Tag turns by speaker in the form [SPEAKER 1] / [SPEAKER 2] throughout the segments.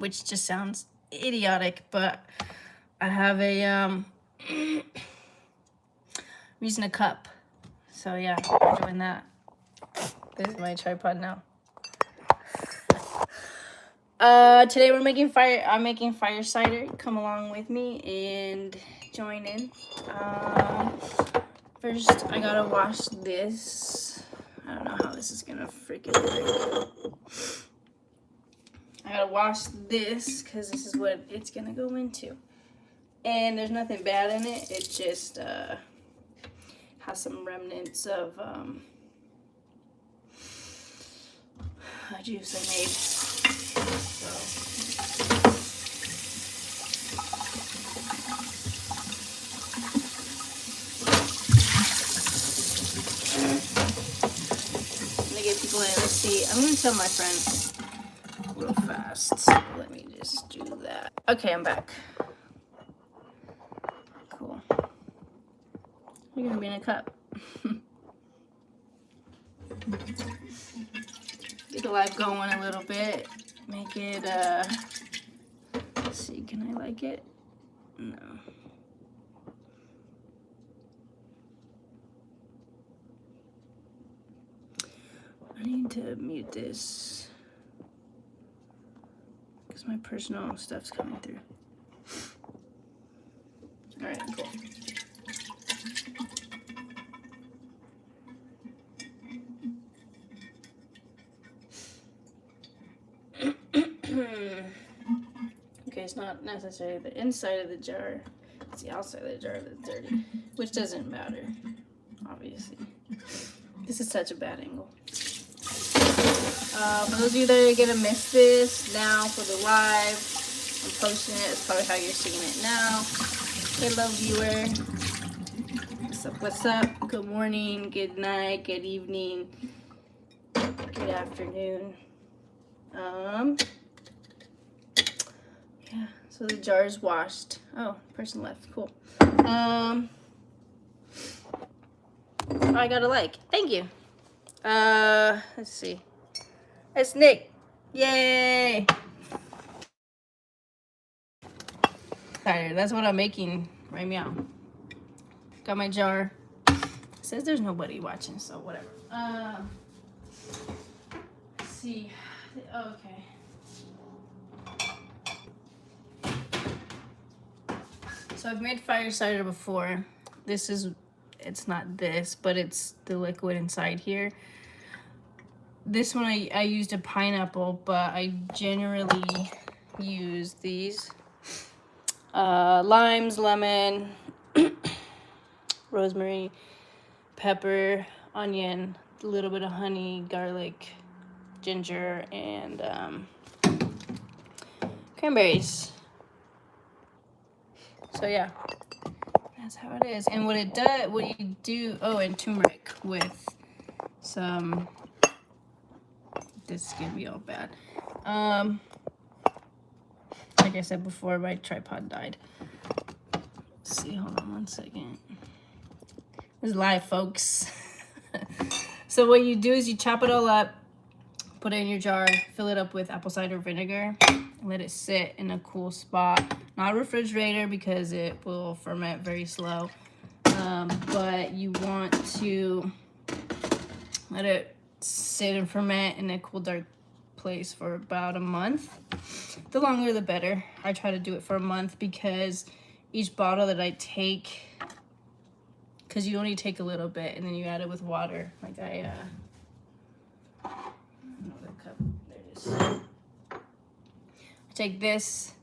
[SPEAKER 1] which just sounds idiotic, but I have a I'm using a cup. So yeah, we're doing that. This is my tripod now. Today we're making fire. I'm making fire cider. Come along with me and join in. First, I gotta wash this. I don't know how this is gonna freaking work. I gotta wash this because this is what it's gonna go into. And there's nothing bad in it. It just has some remnants of juice I made. So. Get people in. Let's see. I'm gonna tell my friend real fast. So let me just do that. Okay, I'm back. Cool. You're gonna be in a cup. Get the light going a little bit. Make it. Let's see. Can I like it? No. I need to mute this because my personal stuff's coming through. All right, cool. Okay, it's not necessarily the inside of the jar, it's the outside of the jar that's dirty, which doesn't matter, obviously. This is such a bad angle. For those of you that are gonna miss this now for the live, I'm posting it. It's probably how you're seeing it now. Hello, viewer. What's up? What's up? Good morning, good night, good evening, good afternoon. Yeah, so the jar is washed. Oh, person left. Cool. I got a like. Thank you. Let's see. It's Nick. Yay! Cider. That's what I'm making right now. Got my jar. It says there's nobody watching, so whatever. Let's see. Oh, okay. So I've made fire cider before. This is, it's not this, but it's the liquid inside here. This one I used a pineapple, but I generally use these. Limes, lemon, rosemary, pepper, onion, a little bit of honey, garlic, ginger, and cranberries. So yeah, that's how it is. And what it does, what you do, oh, and turmeric with some, this is gonna be all bad. Like I said before, my tripod died. Let's see, hold on one second. This is live, folks. So what you do is you chop it all up, put it in your jar, fill it up with apple cider vinegar, let it sit in a cool spot. Not a refrigerator because it will ferment very slow. But you want to let it sit and ferment in a cool, dark place for about a month. The longer the better. I try to do it for a month because each bottle that I take, because you only take a little bit and then you add it with water. Like another cup. There it is. I take this,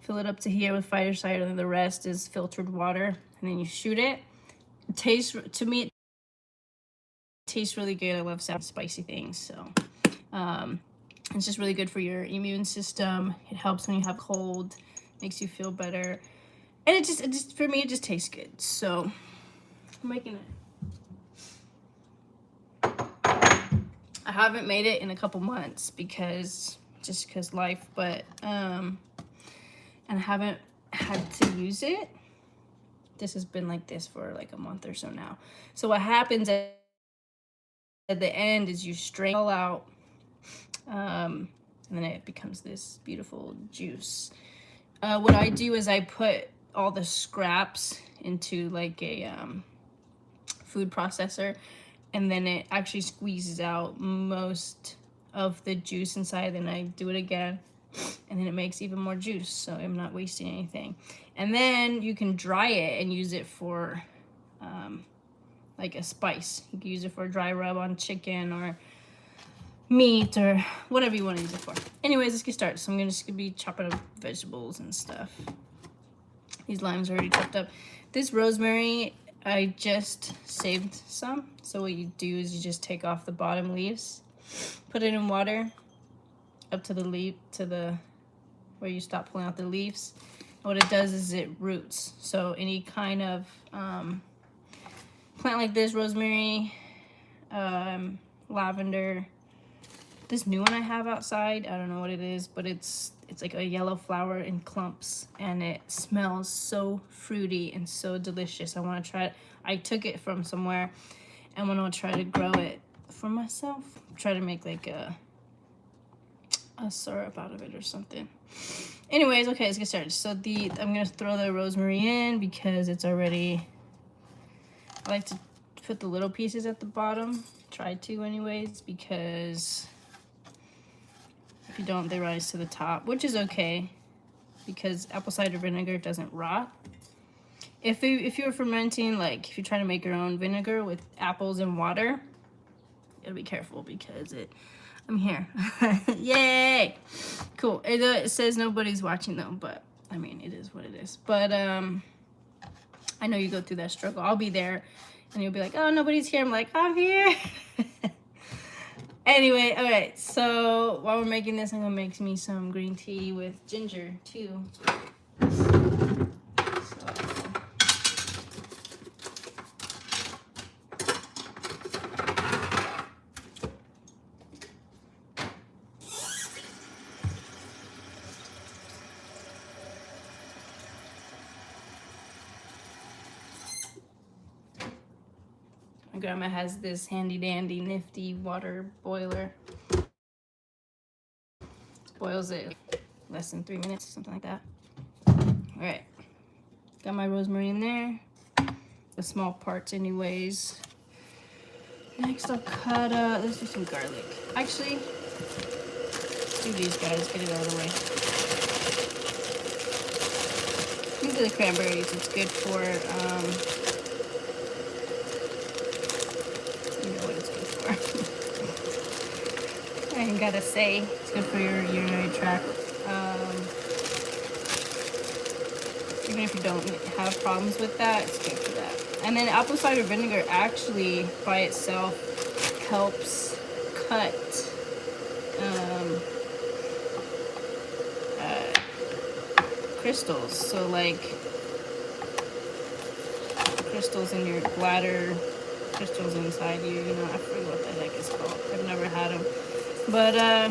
[SPEAKER 1] fill it up to here with fire cider, and the rest is filtered water, and then you shoot it. It tastes, to me, it tastes really good. I love spicy things, so it's just really good for your immune system. It helps when you have a cold, makes you feel better, and it just for me it just tastes good. So I'm making it. I haven't made it in a couple months because life, but and I haven't had to use it. This has been like this for like a month or so now. So what happens at the end is you strain it all out, and and then it becomes this beautiful juice. What I do is I put all the scraps into like a food processor, and then it actually squeezes out most of the juice inside. Then I do it again, and then it makes even more juice, so I'm not wasting anything. And then you can dry it and use it for like a spice. You can use it for a dry rub on chicken or meat or whatever you want to use it for. Anyways, let's get started. So I'm just gonna be chopping up vegetables and stuff. These limes are already chopped up. This rosemary, I just saved some. So what you do is you just take off the bottom leaves, put it in water up to the leaf, to the where you stop pulling out the leaves. And what it does is it roots. So any kind of plant like this, rosemary, lavender. This new one I have outside, I don't know what it is, but it's like a yellow flower in clumps, and it smells so fruity and so delicious. I want to try it. I took it from somewhere, and I'm gonna try to grow it for myself. Try to make like a syrup out of it or something. Anyways, okay, let's get started. So I'm gonna throw the rosemary in because it's already. I like to put the little pieces at the bottom. Try to, anyways, because if you don't, they rise to the top, which is okay because apple cider vinegar doesn't rot. If you're fermenting, like if you're trying to make your own vinegar with apples and water, you gotta be careful because I'm here. Yay! Cool. It says nobody's watching though, but I mean, it is what it is. But I know you go through that struggle. I'll be there and you'll be like, oh, nobody's here. I'm like, I'm here. Anyway, all right, so while we're making this, I'm gonna make me some green tea with ginger too. My grandma has this handy dandy nifty water boiler. Boils it less than 3 minutes, something like that. All right, got my rosemary in there, the small parts anyways. Next I'll cut let's do some garlic. Actually, let's do these guys, get it out of the way. These are the cranberries. It's good for I ain't gotta say, it's good for your urinary tract. Even if you don't have problems with that, it's good for that. And then apple cider vinegar actually by itself helps cut crystals. So like crystals in your bladder, crystals inside you, you know, I forget what the heck it's called. I've never had them. But I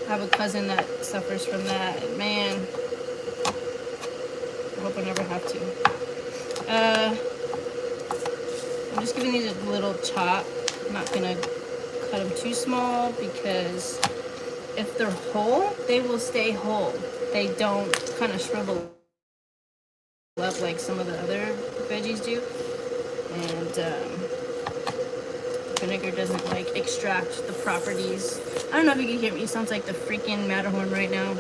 [SPEAKER 1] have a cousin that suffers from that, and man, I hope I never have to. I'm just giving these a little chop. I'm not gonna cut them too small because if they're whole, they will stay whole. They don't kind of shrivel up like some of the other veggies do. And vinegar doesn't like extract the properties. I don't know if you can hear me. It sounds like the freaking Matterhorn right now.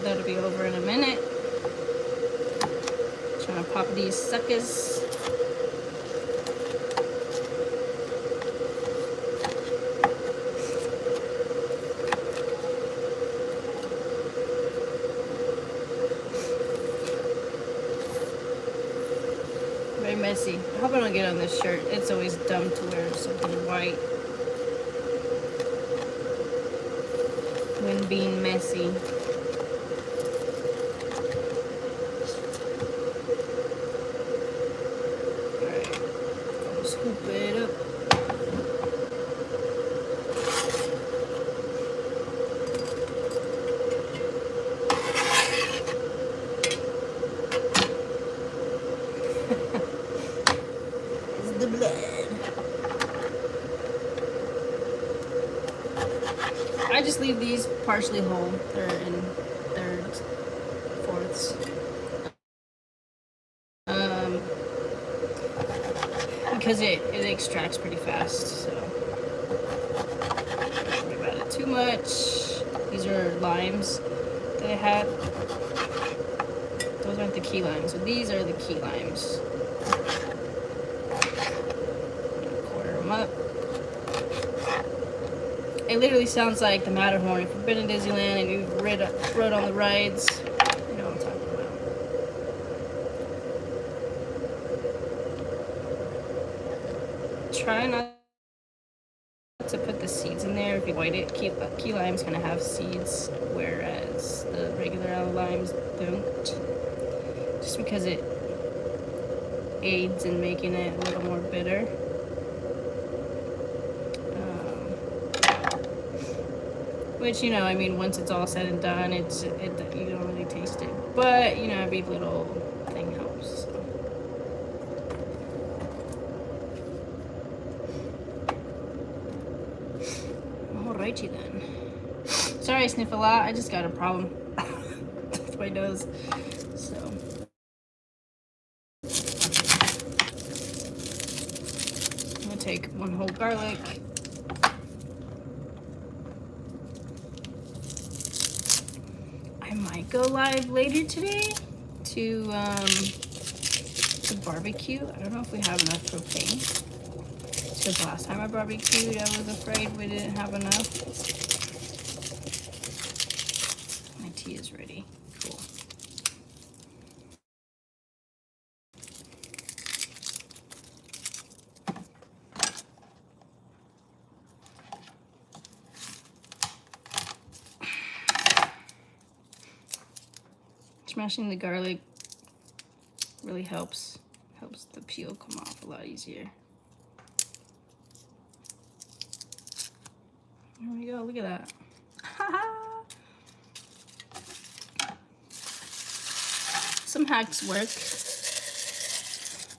[SPEAKER 1] That'll be over in a minute. Trying to pop these suckers. Messy. I hope I don't get on this shirt. It's always dumb to wear something white when being messy. Alright, scoop it up. just leave these partially whole. They're in thirds, fourths. Because it extracts pretty fast, so don't worry about it too much. These are limes that I had. Those aren't the key limes, so these are the key limes. Quarter them up. It literally sounds like the Matterhorn. If you've been in Disneyland and you've rode on the rides, you know what I'm talking about. Try not to put the seeds in there if you white it. Key lime's gonna have seeds, whereas the regular limes don't. Just because it aids in making it a little more bitter. Which, you know, I mean, once it's all said and done, you don't really taste it. But, you know, every little thing helps. So. Alrighty then. Sorry I sniff a lot. I just got a problem with my nose. So. I'm gonna take one whole garlic. I might go live later today to barbecue. I don't know if we have enough propane. Because last time I barbecued, I was afraid we didn't have enough. My tea is ready. Cool. Smashing the garlic really helps the peel come off a lot easier. There we go, look at that. Some hacks work.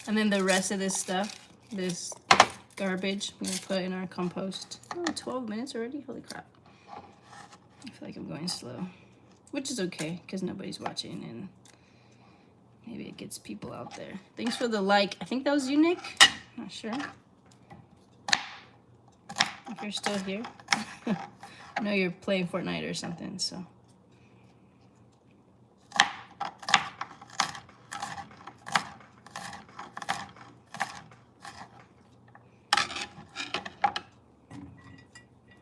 [SPEAKER 1] And then the rest of this stuff, this garbage, we're gonna put in our compost. Oh, 12 minutes already? Holy crap. I feel like I'm going slow. Which is okay, because nobody's watching and maybe it gets people out there. Thanks for the like. I think that was you, Nick. Not sure. If you're still here. I know you're playing Fortnite or something, so.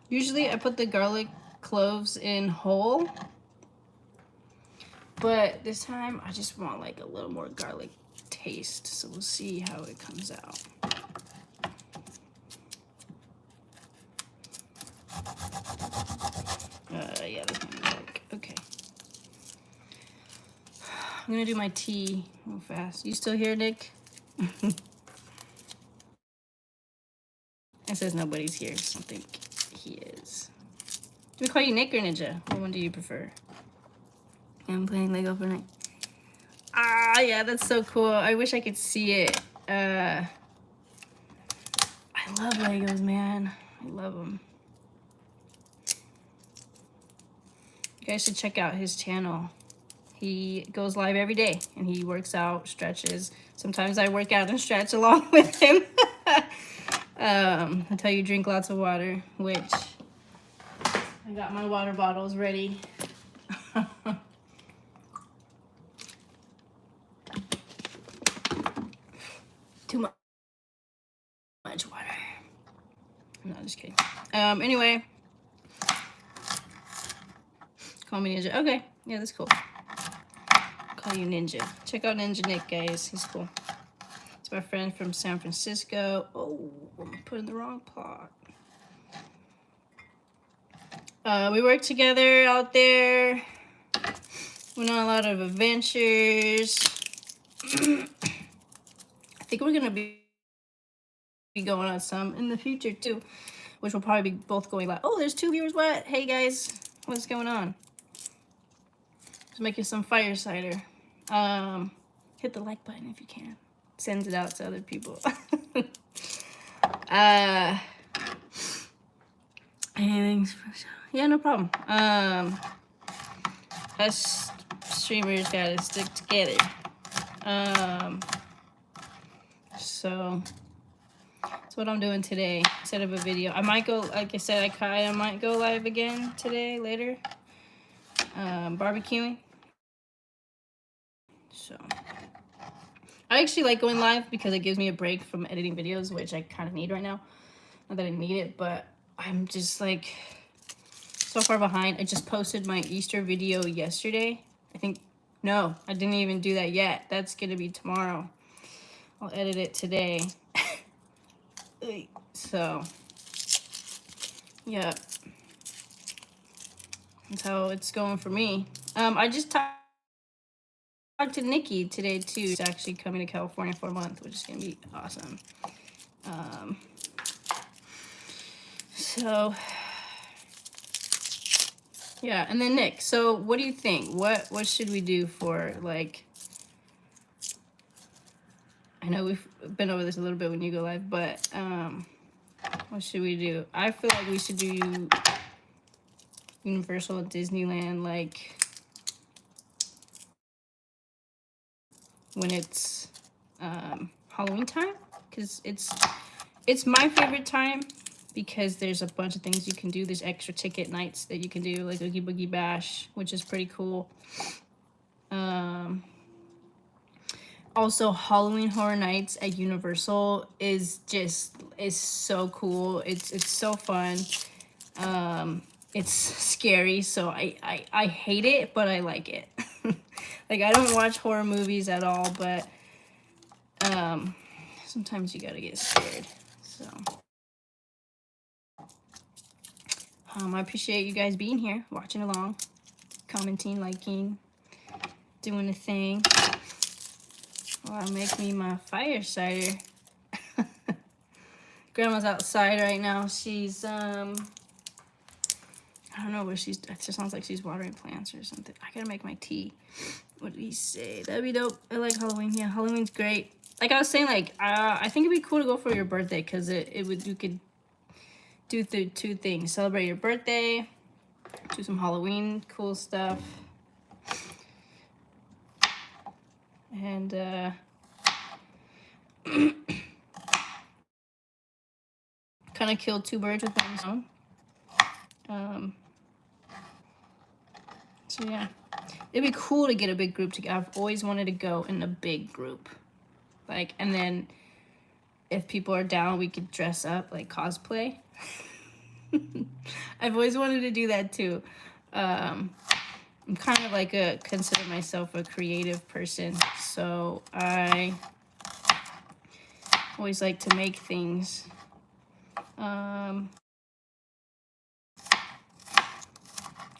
[SPEAKER 1] Usually I put the garlic cloves in whole. But this time, I just want like a little more garlic taste. So we'll see how it comes out. Yeah, this might work. Okay. I'm gonna do my tea real fast. You still here, Nick? It says nobody's here, so I think he is. Do we call you Nick or Ninja? What one do you prefer? I'm playing Lego Fortnite. Ah, yeah, that's so cool. I wish I could see it. I love Legos, man. I love them. You guys should check out his channel. He goes live every day, and he works out, stretches. Sometimes I work out and stretch along with him. Until you drink lots of water, which I got my water bottles ready. Too much water. No, just kidding. Anyway. Call me Ninja. Okay. Yeah, that's cool. Call you Ninja. Check out Ninja Nick, guys. He's cool. It's my friend from San Francisco. Oh, I'm putting the wrong pot. We worked together out there. Went on a lot of adventures. I think we're gonna be going on some in the future too, which will probably be both going like, oh, there's 2 viewers. What? Hey guys, what's going on? Just making some fire cider. Hit the like button if you can. Sends it out to other people. Anything special? Yeah, no problem. Us streamers gotta stick together. So that's what I'm doing today. Set up a video. I might go, like I said, I might go live again today later. Barbecuing. So I actually like going live because it gives me a break from editing videos, which I kind of need right now. Not that I need it, but I'm just like so far behind. I just posted my Easter video yesterday. I think, no, I didn't even do that yet. That's gonna be tomorrow. I'll edit it today. So, yeah, that's how it's going for me. I just talked to Nikki today too. She's actually coming to California for a month, which is gonna be awesome. So yeah, and then Nick, so what do you think? What should we do for, like, I know we've been over this a little bit when you go live, but what should we do? I feel like we should do Universal, Disneyland, like when it's Halloween time, because it's my favorite time because there's a bunch of things you can do. There's extra ticket nights that you can do, like Oogie Boogie Bash, which is pretty cool. Also, Halloween Horror Nights at Universal is so cool. It's so fun. It's scary, so I hate it, but I like it. Like, I don't watch horror movies at all, but sometimes you gotta get scared. So I appreciate you guys being here, watching along, commenting, liking, doing the thing. Well, I'll make me my fire cider. Grandma's outside right now. She's I don't know where she's. It just sounds like she's watering plants or something. I gotta make my tea. What did he say? That'd be dope. I like Halloween. Yeah, Halloween's great. Like I was saying, like I think it'd be cool to go for your birthday because you could do two things: celebrate your birthday, do some Halloween cool stuff, and kind of kill two birds with one stone. So yeah, it'd be cool to get a big group together. I've always wanted to go in a big group, like, and then if people are down, we could dress up, like cosplay. I've always wanted to do that too. I'm kind of like consider myself a creative person, so I always like to make things.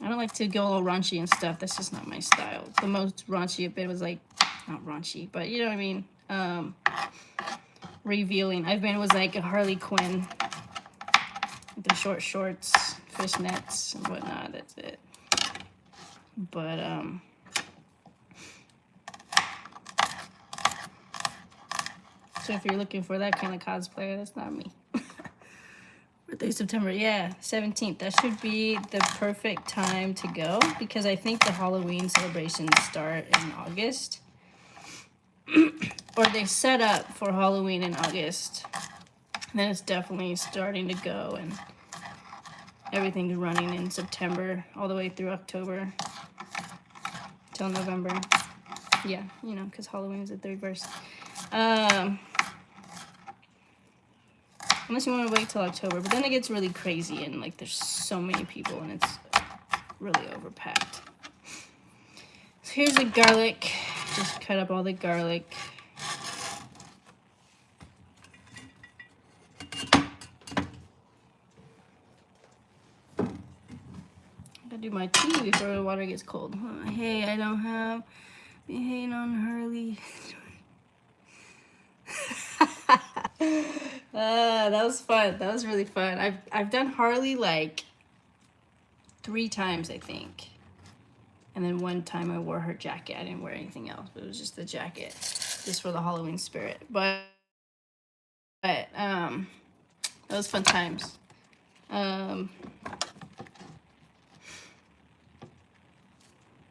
[SPEAKER 1] I don't like to go all raunchy and stuff. That's just not my style. The most raunchy a bit was like, not raunchy, but you know what I mean? Revealing. I've been was like a Harley Quinn with the short shorts, fishnets, and whatnot. That's it. But so if you're looking for that kind of cosplayer, that's not me. Birthday September, yeah, 17th. That should be the perfect time to go because I think the Halloween celebrations start in August. Or they set up for Halloween in August. And then it's definitely starting to go and everything's running in September all the way through October till November. Yeah, you know, because Halloween is the 31st. Unless you want to wait till October, but then it gets really crazy and like there's so many people and it's really overpacked. So here's the garlic. Just cut up all the garlic. Gotta do my tea before the water gets cold. Hey, I don't have. Be hating on Hurley. That was fun. That was really fun. I've done Harley like 3 times, I think. And then one time I wore her jacket. I didn't wear anything else, but it was just the jacket, just for the Halloween spirit. But that was fun times.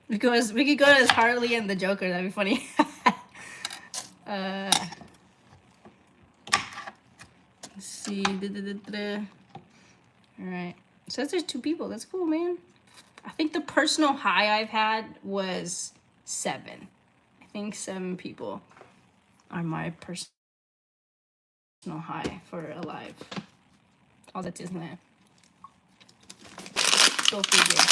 [SPEAKER 1] Because we could go as Harley and the Joker. That'd be funny. Let's see. All right. It says there's 2 people. That's cool, man. I think the personal high I've had was 7. I think 7 people are my personal high for a live. All that Disneyland. Go figure.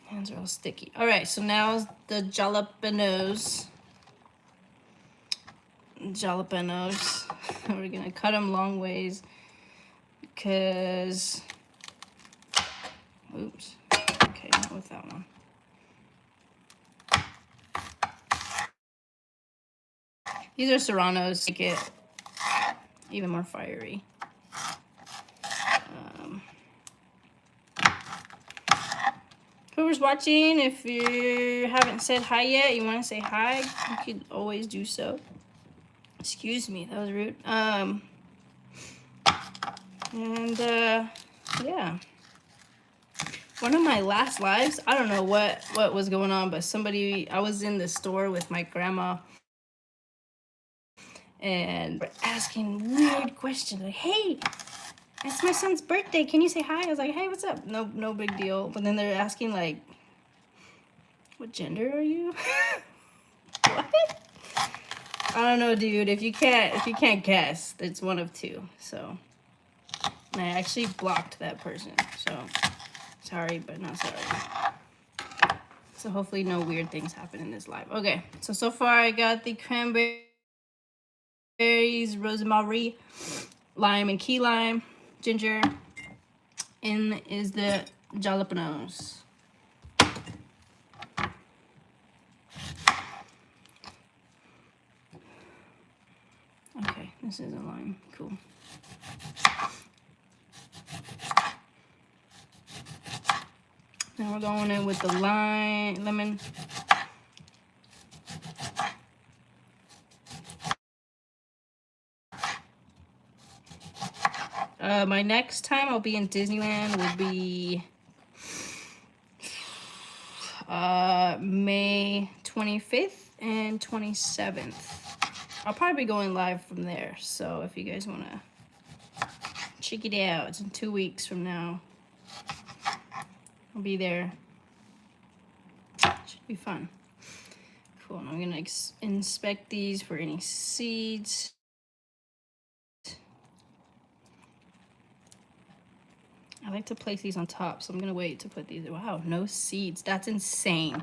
[SPEAKER 1] Hands are all sticky. All right, so now the jalapenos. We're gonna cut them long ways because, oops. Okay, not with that one. These are serranos to make it even more fiery. Whoever's watching, if you haven't said hi yet, you want to say hi, you could always do so. Excuse me, that was rude. Yeah. One of my last lives, I don't know what was going on, but I was in the store with my grandma and asking weird questions like, hey, it's my son's birthday, can you say hi? I was like, hey, what's up? No big deal. But then they're asking like, what gender are you? What? I don't know, dude. If you can't guess, it's one of 2. So and I actually blocked that person. So sorry, but not sorry. So hopefully no weird things happen in this live. Okay, so far I got the cranberries, rosemary, lime and key lime, ginger, and is the jalapenos. Okay, this is a lime. Cool. Now we're going in with the lemon. My next time I'll be in Disneyland will be May 25th and 27th. I'll probably be going live from there. So if you guys want to check it out, it's in 2 weeks from now. I'll be there. Should be fun. Cool. And I'm going to inspect these for any seeds. I like to place these on top, so I'm going to wait to put these. Wow, no seeds. That's insane.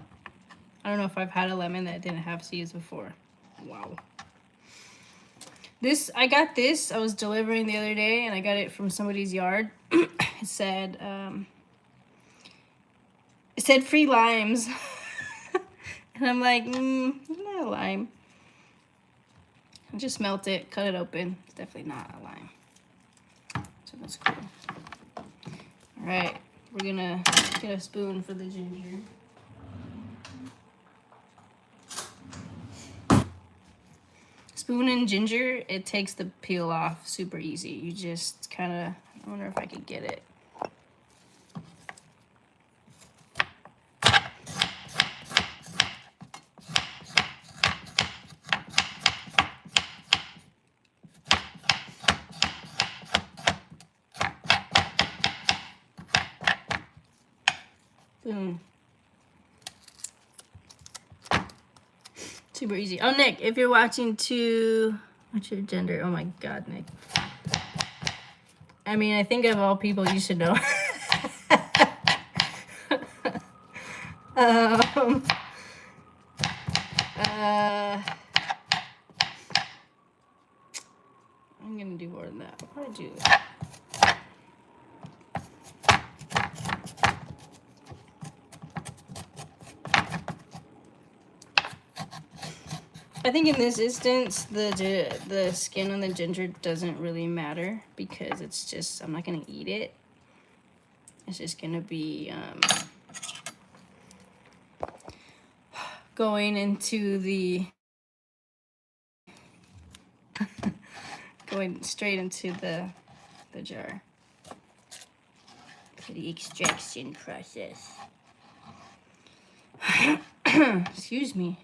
[SPEAKER 1] I don't know if I've had a lemon that didn't have seeds before. Wow. I got this. I was delivering the other day, and I got it from somebody's yard. It said free limes. And I'm like, it's not a lime. I just melt it, cut it open. It's definitely not a lime. So that's cool. All right, we're gonna get a spoon for the ginger. Spoon and ginger, it takes the peel off super easy. You just kind of, I wonder if I could get it. Boom. Super easy. Oh, Nick, if you're watching what's your gender? Oh my God, Nick. I mean, I think of all people you should know. I'm gonna do more than that. I'll probably do that. I think in this instance, the skin on the ginger doesn't really matter because it's just, I'm not gonna eat it. It's just gonna be going into the going straight into the jar for the extraction process. Excuse me.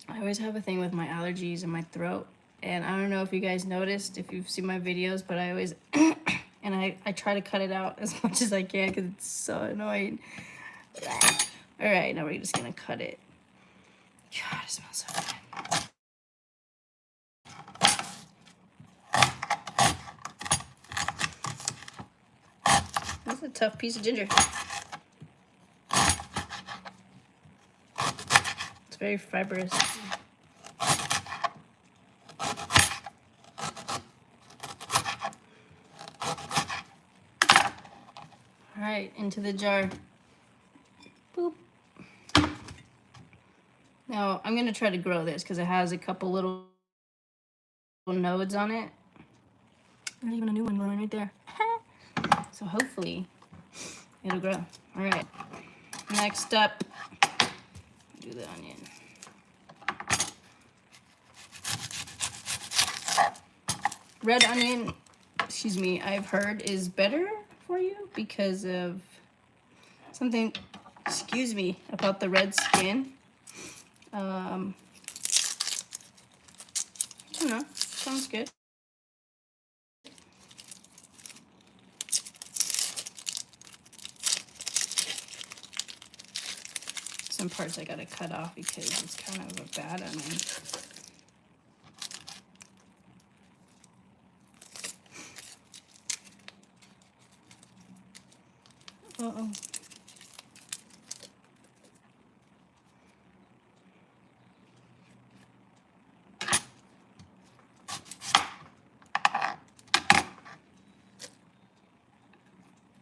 [SPEAKER 1] I always have a thing with my allergies and my throat. And I don't know if you guys noticed, if you've seen my videos, but I always, and I try to cut it out as much as I can because it's so annoying. All right, now we're just gonna cut it. God, it smells so good. That's a tough piece of ginger. It's very fibrous. All right, into the jar. Boop. Now, I'm going to try to grow this because it has a couple little nodes on it. There's even a new one growing right there. So hopefully it'll grow. All right. Next up, do the onion. Red onion, excuse me, I've heard is better for you because of something, excuse me, about the red skin. I don't know, sounds good. Some parts I gotta cut off because it's kind of a bad onion. Uh-oh.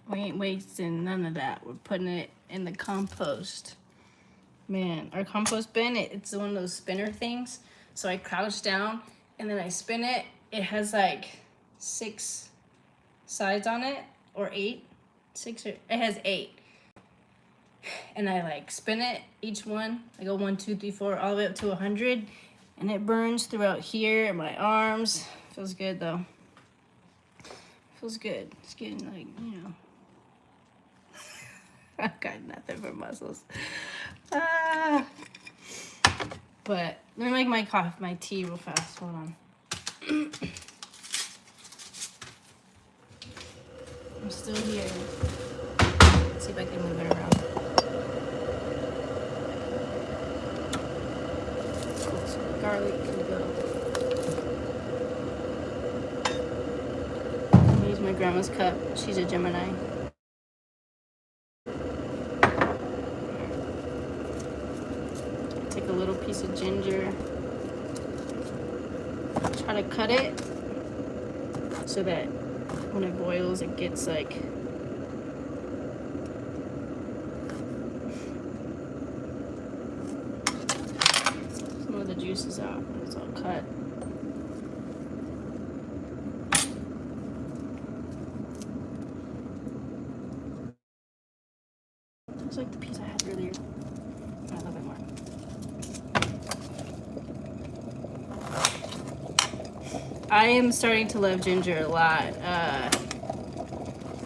[SPEAKER 1] We ain't wasting none of that. We're putting it in the compost. Man, our compost bin, it's one of those spinner things. So I crouch down and then I spin it. It has like 6 sides on it, or 8. 6 or it has 8. And I like spin it, each one. I go 1, 2, 3, 4, all the way up to 100. And it burns throughout here and my arms. Feels good though. Feels good. It's getting like, you know. I've got nothing for muscles. But let me make my tea real fast. Hold on. I'm still here. Let's see if I can move it around. Cool. So the garlic can go. I'm gonna use my grandma's cup. She's a Gemini. Take a little piece of ginger. Try to cut it so that when it boils, it gets like some of the juices out when it's all cut. It's like the piece I had earlier. A little bit more. I am starting to love ginger a lot.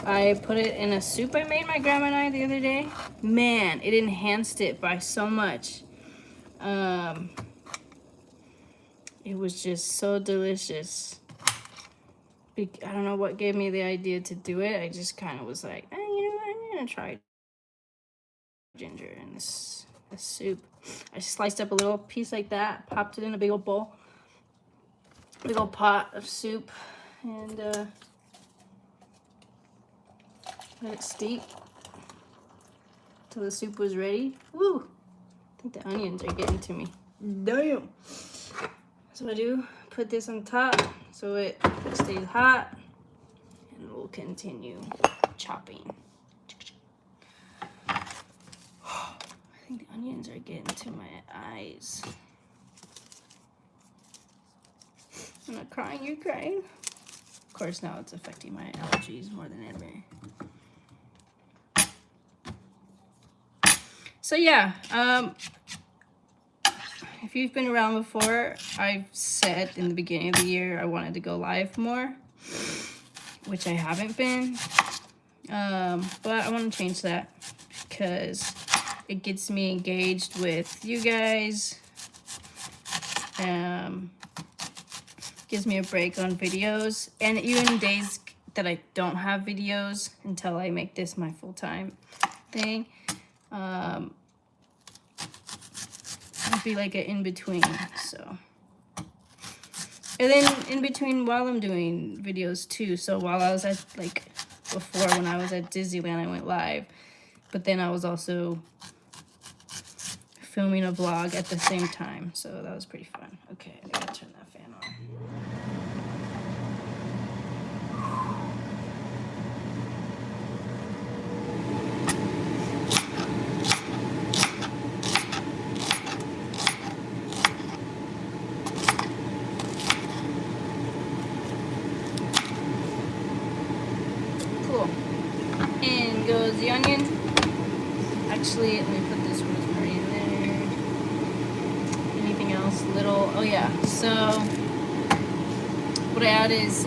[SPEAKER 1] I put it in a soup I made my grandma and I the other day. Man, it enhanced it by so much. It was just so delicious. I don't know what gave me the idea to do it. I just kind of was like, you know what, I'm gonna try ginger in this soup. I sliced up a little piece like that, popped it in a big old bowl, big old pot of soup, and let it steep till the soup was ready. Woo! I think the onions are getting to me. Damn! So I do put this on top so it stays hot, and we'll continue chopping. I think the onions are getting to my eyes. I'm not crying, you're crying. Of course, now it's affecting my allergies more than ever. So yeah, if you've been around before, I've said in the beginning of the year I wanted to go live more, which I haven't been. But I want to change that because it gets me engaged with you guys. Gives me a break on videos, and even days that I don't have videos until I make this my full-time thing. It'd be like an in-between, so. And then in between while I'm doing videos too. So while I was at, like, before when I was at Disneyland, I went live. But then I was also filming a vlog at the same time. So that was pretty fun. Okay, I gotta turn that fan on. In goes the onion. Actually, let me put this rosemary in there. Anything else? Little. Oh yeah. So what I add is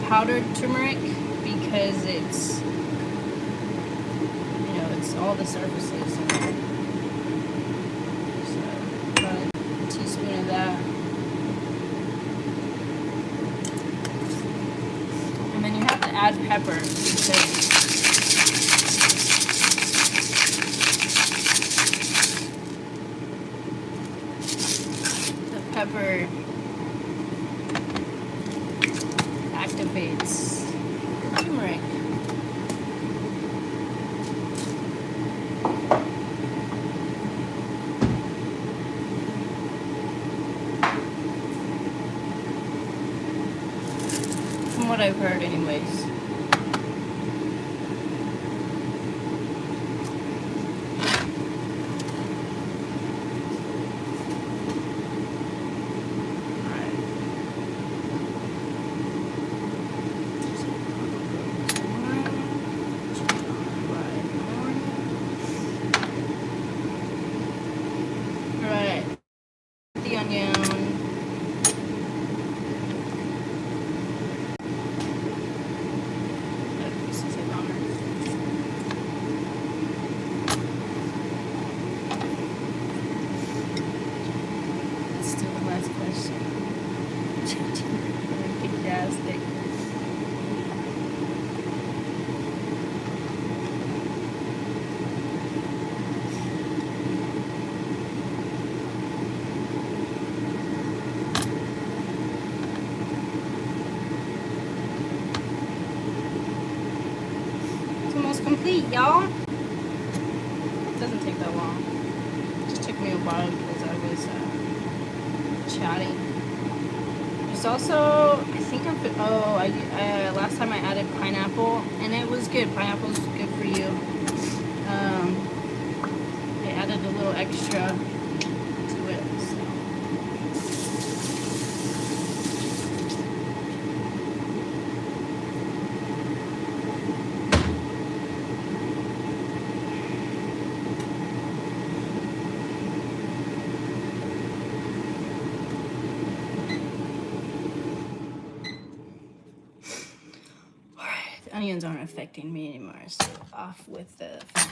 [SPEAKER 1] powdered turmeric because it's, you know, it's all the surfaces. So about a teaspoon of that. And then you have to add pepper because the pepper activates turmeric. From what I've heard anyways. The onion. Let's do the last question. Fantastic. Complete, y'all. It doesn't take that long. It just took me a while because I was chatting. There's also, I think last time I added pineapple and it was good. Pineapple's good for you. I added a little extra to it. So. Onions aren't affecting me anymore, so off with the fan.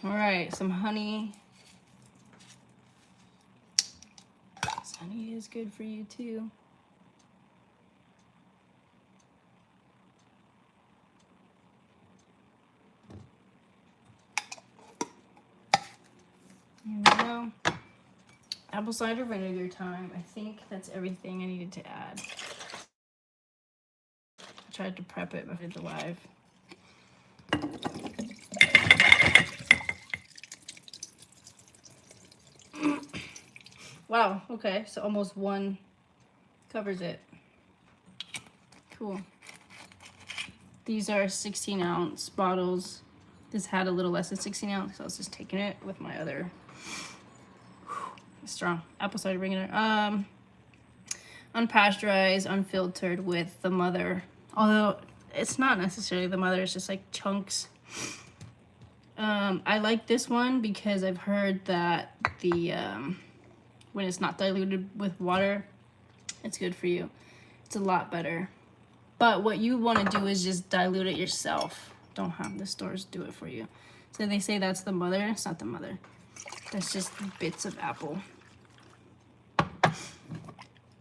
[SPEAKER 1] All right, some honey. This honey is good for you too. Here we go. Apple cider vinegar time. I think that's everything I needed to add. I tried to prep it before I did the live. Wow, okay, so almost one covers it. Cool. These are 16-ounce bottles. This had a little less than 16 ounce, so I was just taking it with my other strong apple cider vinegar. Unpasteurized, unfiltered with the mother. Although it's not necessarily the mother, it's just like chunks. I like this one because I've heard that the when it's not diluted with water, it's good for you. It's a lot better. But what you want to do is just dilute it yourself. Don't have the stores do it for you. So they say that's the mother. It's not the mother. That's just bits of apple.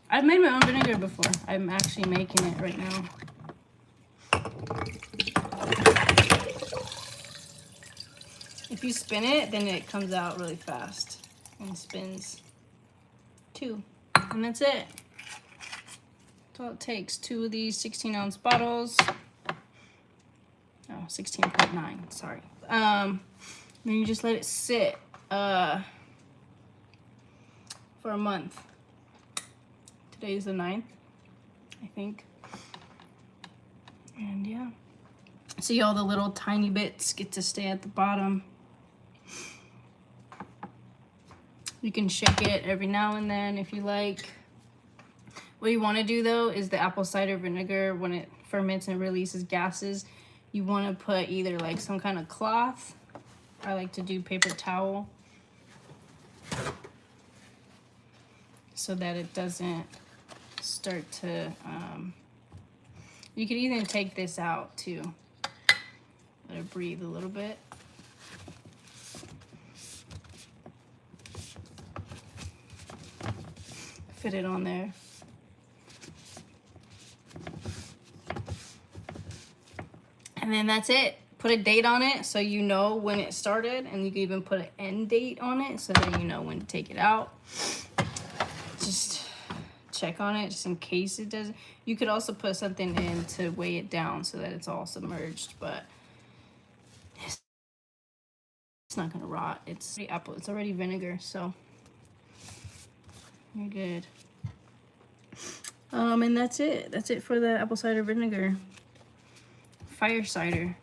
[SPEAKER 1] I've made my own vinegar before. I'm actually making it right now. If you spin it, then it comes out really fast and spins too. And that's it. That's all it takes. 2 of these 16-ounce bottles. Oh, 16.9, sorry. Then you just let it sit for a month. Today's the 9th, I think. And yeah. See, all the little tiny bits get to stay at the bottom. You can shake it every now and then if you like. What you want to do though is the apple cider vinegar, when it ferments and releases gases, you want to put either like some kind of cloth. I like to do paper towel so that it doesn't start to, you could even take this out too. Let it breathe a little bit. Fit it on there. And then that's it. Put a date on it so you know when it started, and you can even put an end date on it so that you know when to take it out. Just check on it just in case it doesn't. You could also put something in to weigh it down so that it's all submerged, but it's not gonna rot. It's apple. It's already vinegar, so you're good. And that's it. That's it for the apple cider vinegar. Fire cider.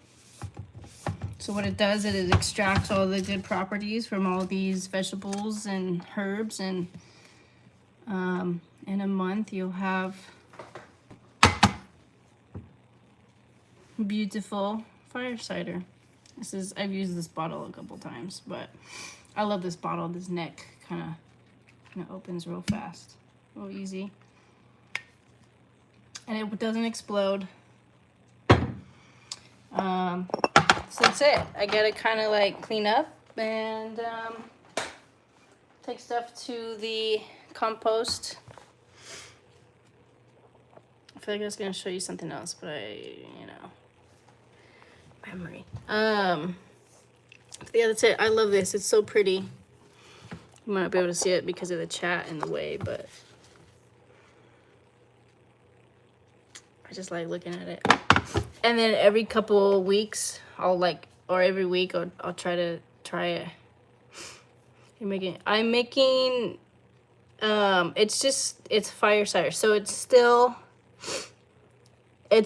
[SPEAKER 1] So what it does is it extracts all the good properties from all these vegetables and herbs, and in a month you'll have beautiful fire cider. I've used this bottle a couple times, but I love this bottle. This neck kind of opens real fast, real easy, and it doesn't explode. So that's it. I gotta kind of like clean up and take stuff to the compost. I feel like I was gonna show you something else, but memory. Yeah, that's it. I love this. It's so pretty. You might not be able to see it because of the chat in the way, but I just like looking at it. And then every couple of weeks, or every week, I'll try it. I'm making, it's fire cider. So it's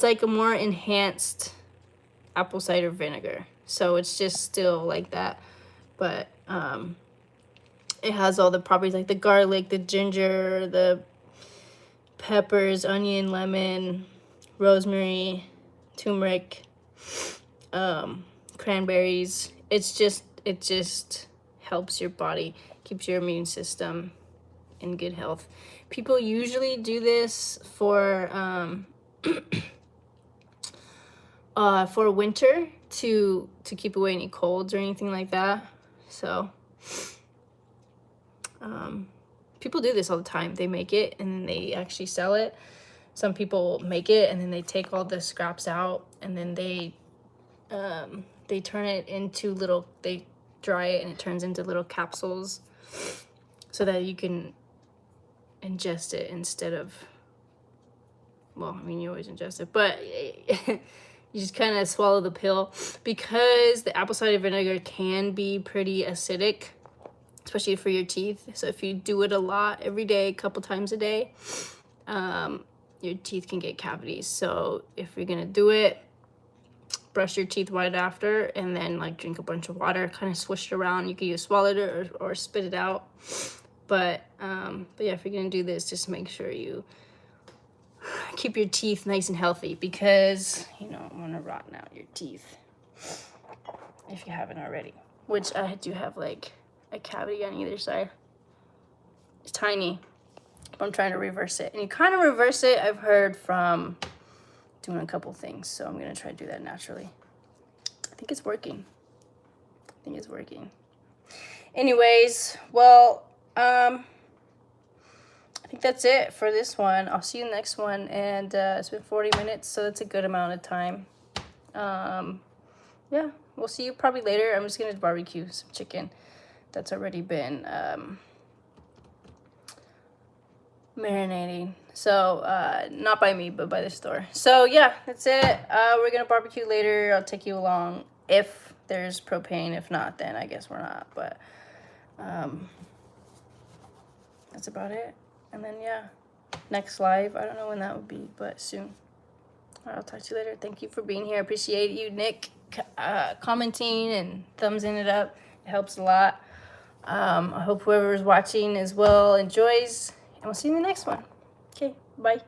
[SPEAKER 1] like a more enhanced apple cider vinegar. So it's just still like that. But it has all the properties like the garlic, the ginger, the peppers, onion, lemon, rosemary, turmeric, cranberries. It just helps your body, keeps your immune system in good health. People usually do this for winter to keep away any colds or anything like that. So people do this all the time. They make it and then they actually sell it. Some people make it and then they take all the scraps out and then they turn it into they dry it and it turns into little capsules so that you can ingest it instead of, well, I mean, you always ingest it, but you just kind of swallow the pill because the apple cider vinegar can be pretty acidic, especially for your teeth. So if you do it a lot every day, a couple times a day, your teeth can get cavities. So if you're gonna do it, brush your teeth right after and then like drink a bunch of water, kind of swish it around. You can either swallow it or spit it out. But yeah, if you're gonna do this, just make sure you keep your teeth nice and healthy because, you know, I'm gonna rotten out your teeth if you haven't already. Which I do have like a cavity on either side. It's tiny, but I'm trying to reverse it. And you kind of reverse it, I've heard, from doing a couple things. So I'm gonna try to do that naturally. I think it's working. Anyways, well, I think that's it for this one. I'll see you in the next one. And it's been 40 minutes, so that's a good amount of time. Yeah, we'll see you probably later. I'm just going to barbecue some chicken that's already been marinating. So, not by me, but by the store. So, yeah, that's it. We're going to barbecue later. I'll take you along if there's propane. If not, then I guess we're not. But that's about it. And then, yeah, next live. I don't know when that would be, but soon. All right, I'll talk to you later. Thank you for being here. I appreciate you, Nick, commenting and thumbsing it up. It helps a lot. I hope whoever's watching as well enjoys. And we'll see you in the next one. Okay, bye.